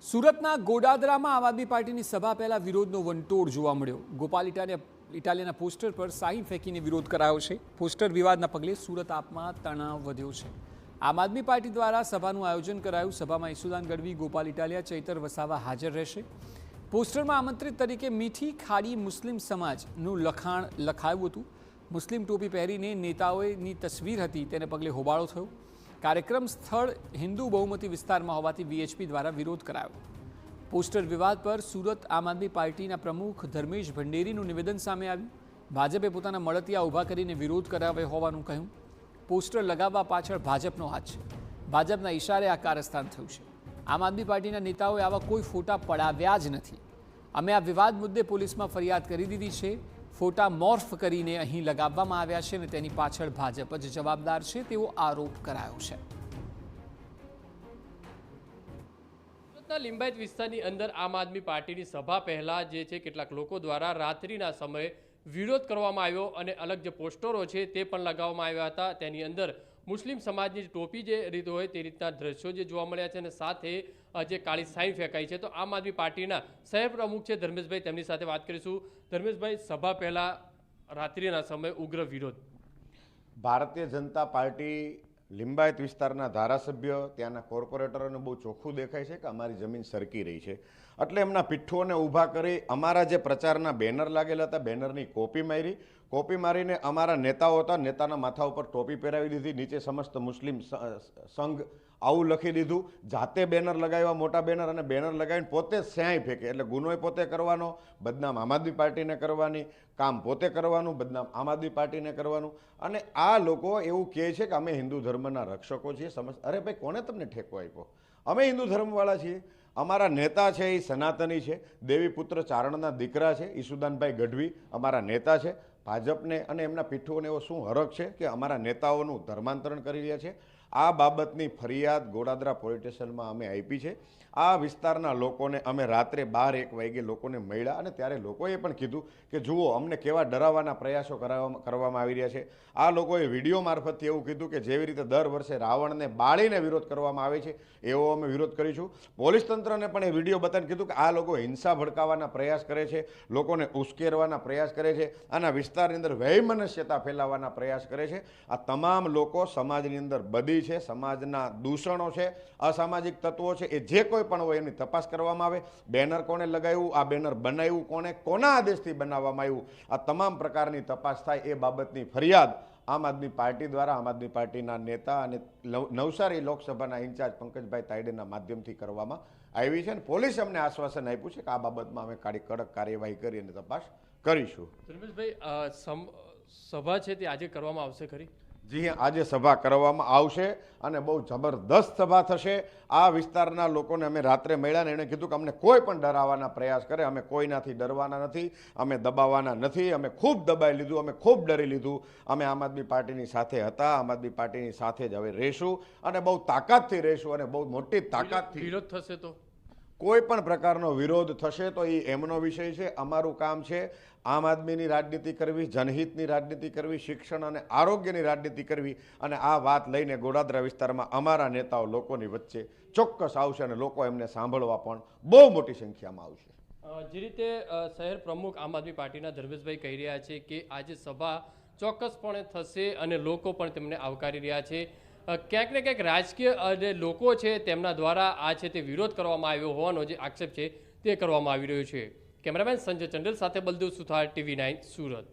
સુરતના ગોડાદરામાં આમ આદમી પાર્ટીની સભા પહેલા વિરોધનો વંટોળ જોવા મળ્યો। ગોપાલ ઇટાલિયાના પોસ્ટર પર સાહી ફેંકીને વિરોધ કરાયો છે। પોસ્ટર વિવાદના પગલે સુરત આપમાં તણાવ વધ્યો છે। આમ આદમી પાર્ટી દ્વારા સભાનું આયોજન કરાયું। સભામાં ઈસુદાન ગઢવી, ગોપાલ ઇટાલિયા, ચૈતર વસાવા હાજર રહેશે। પોસ્ટરમાં આમંત્રિત તરીકે મીઠી ખાડી મુસ્લિમ સમાજનું લખાણ લખાયું હતું। મુસ્લિમ ટોપી પહેરીને નેતાઓની તસવીર હતી, તેને પગલે હોબાળો થયો। कार्यक्रम स्थल हिंदू बहुमती विस्तार में होवाथी वीएचपी द्वारा विरोध करायो। पोस्टर विवाद पर सूरत आम आदमी पार्टी प्रमुख धर्मेश भंडेरीનું निवेदन सामे આવ્યું। भाजपे પોતાના મળતિયા ઊભા કરીને વિરોધ કરાવ્યો હોવાનું કહ્યું। પોસ્ટર લગાવવા પાછળ ભાજપનો હાથ છે। ભાજપના ઇશારે આ કારસ્તાન થયું છે। આમ આદમી પાર્ટીના નેતાઓએ આવા કોઈ ફોટા પડાવ્યા જ નથી। અમે આ વિવાદ મુદ્દે પોલીસમાં ફરિયાદ કરી દીધી છે। फोटा मॉर्फ કરીને અહીં લગાવવામાં આવ્યા છે અને તેની પાછળ ભાજપ જ જવાબદાર છે તેવો આરોપ કરાયો છે। સુરતના લિંબાયત વિસ્તારની અંદર આમ આદમી પાર્ટીની સભા પહેલા જે છે કેટલાક લોકો દ્વારા રાત્રિના સમયે વિરોધ કરવામાં આવ્યો અને અલગ જે પોસ્ટરો છે તે પણ લગાવવામાં આવ્યા હતા। તેની અંદર મુસ્લિમ સમાજની ટોપી જે રીત હોય તે રીતના દ્રશ્યો જે જોવા મળ્યા છે અને સાથે જે કાળી સાઈ ફેંકાઈ છે। તો આમ આદમી પાર્ટીના શહેર પ્રમુખ છે ધર્મેશભાઈ, તેમની સાથે વાત કરીશું। ધર્મેશભાઈ, સભા પહેલા રાત્રિના સમયે ઉગ્ર વિરોધ। ભારતીય જનતા પાર્ટી લિંબાયત વિસ્તારના ધારાસભ્ય, ત્યાંના કોર્પોરેટરોને બહુ ચોખ્ખું દેખાય છે કે અમારી જમીન સરકી રહી છે, એટલે એમના પીઠોને ઊભા કરી અમારા જે પ્રચારના બેનર લાગેલા હતા બેનરની કોપી મારીને અમારા નેતાઓ હતા, નેતાના માથા ઉપર ટોપી પહેરાવી દીધી, નીચે સમસ્ત મુસ્લિમ સંઘ આવું લખી દીધું। જાતે બેનર લગાવ્યા, મોટા બેનર, અને બેનર લગાવીને પોતે સ્યાંય ફેંકે, એટલે ગુનોય પોતે કરવાનો, બદનામ આમ આદમી પાર્ટીને કરવાની, કામ પોતે કરવાનું, બદનામ આમ આદમી પાર્ટીને કરવાનું। અને આ લોકો એવું કહે છે કે અમે હિન્દુ ધર્મના રક્ષકો છીએ। અરે ભાઈ, કોને તમને ઠેકો આપ્યો? અમે હિન્દુ ધર્મવાળા છીએ। અમારા નેતા છે એ સનાતની છે, દેવીપુત્ર ચારણના દીકરા છે, ઈસુદાનભાઈ ગઢવી અમારા નેતા છે। ભાજપને અને એમના પીઠોને એવો શું હરખ છે કે અમારા નેતાઓનું ધર્માંતરણ કરી રહ્યા છે? આ બાબતની ફરિયાદ ગોડાદરા પોલીસ સ્ટેશનમાં અમે આપી છે। આ વિસ્તારના લોકોને અમે રાત્રે 12-1 વાગે લોકોને મળ્યા અને ત્યારે લોકોએ પણ કીધું કે જુઓ અમને કેવા ડરાવવાના પ્રયાસો કરવામાં આવી રહ્યા છે। આ લોકોએ વિડીયો મારફતથી એવું કીધું કે જેવી રીતે દર વર્ષે રાવણને બાળીને વિરોધ કરવામાં આવે છે એવો અમે વિરોધ કરીશું। પોલીસ તંત્રને પણ એ વિડીયો બતાવીને કીધું કે આ લોકો હિંસા ભડકાવવાના પ્રયાસ કરે છે, લોકોને ઉશ્કેરવાના પ્રયાસ કરે છે, આના વિસ્તારની અંદર વૈમનસ્યતા ફેલાવવાના પ્રયાસ કરે છે। આ તમામ લોકો સમાજની અંદર બદી છે, સમાજના દૂષણો છે, અસામાજિક તત્વો છે, એ જે કોઈ પણ હોય એની તપાસ કરવામાં આવે। બેનર કોણે લગાવ્યું, આ બેનર બનાવ્યું કોને, કોના આદેશથી બનાવવામાં આવ્યું, આ તમામ પ્રકારની તપાસ થાય એ બાબતની ફરિયાદ આમ આદમી પાર્ટી દ્વારા આમ આદમી પાર્ટીના નેતા અને નવસારી લોકસભાના ઇન્ચાર્જ પંકજભાઈ તાયડેના માધ્યમથી કરવામાં આવી છે અને પોલીસે અમને આશ્વાસન આપ્યું છે કે આ બાબતમાં અમે કડક કાર્યવાહી કરી અને તપાસ કરીશું। ધર્મેશભાઈ, સભા છે તે આજે કરવામાં આવશે ખરી? જી હા, આજે સભા કરવામાં આવશે અને બહુ જબરદસ્ત સભા થશે। આ વિસ્તારના લોકોને અમે રાત્રે મળ્યા ને એણે કીધું કે અમને કોઈ પણ ડરાવવાના પ્રયાસ કરે, અમે કોઈનાથી ડરવાના નથી, અમે દબાવવાના નથી, અમે ખૂબ દબાઈ લીધું, અમે ખૂબ ડરી લીધું, અમે આમ આદમી પાર્ટીની સાથે હતા, આમ આદમી પાર્ટીની સાથે જ હવે રહેશું અને બહુ તાકાતથી રહેશું અને બહુ મોટી તાકાતથી વિરોધ થશે તો કોઈ પણ પ્રકારનો વિરોધ થશે તો એ એમનો વિષય છે। અમારું કામ છે આમ આદમીની રાજનીતિ કરવી, જનહિતની રાજનીતિ કરવી, શિક્ષણ અને આરોગ્યની રાજનીતિ કરવી, અને આ વાત લઈને ગોડાદરા વિસ્તારમાં અમારા નેતાઓ લોકોની વચ્ચે ચોક્કસ આવશે અને લોકો એમને સાંભળવા પણ બહુ મોટી સંખ્યામાં આવશે। જે રીતે શહેર પ્રમુખ આમ આદમી પાર્ટીના ધર્મેશભાઈ કહી રહ્યા છે કે આજે સભા ચોક્કસપણે થશે અને લોકો પણ તેમને આવકારી રહ્યા છે। ક્યાંક ને ક્યાંક રાજકીય જે લોકો છે તેમના દ્વારા આ છે તે વિરોધ કરવામાં આવ્યો હોવાનો જે આક્ષેપ છે તે કરવામાં આવી રહ્યો છે। કેમેરામેન સંજય ચંડેલ સાથે બલદેવ સુથાર, TV9 સુરત।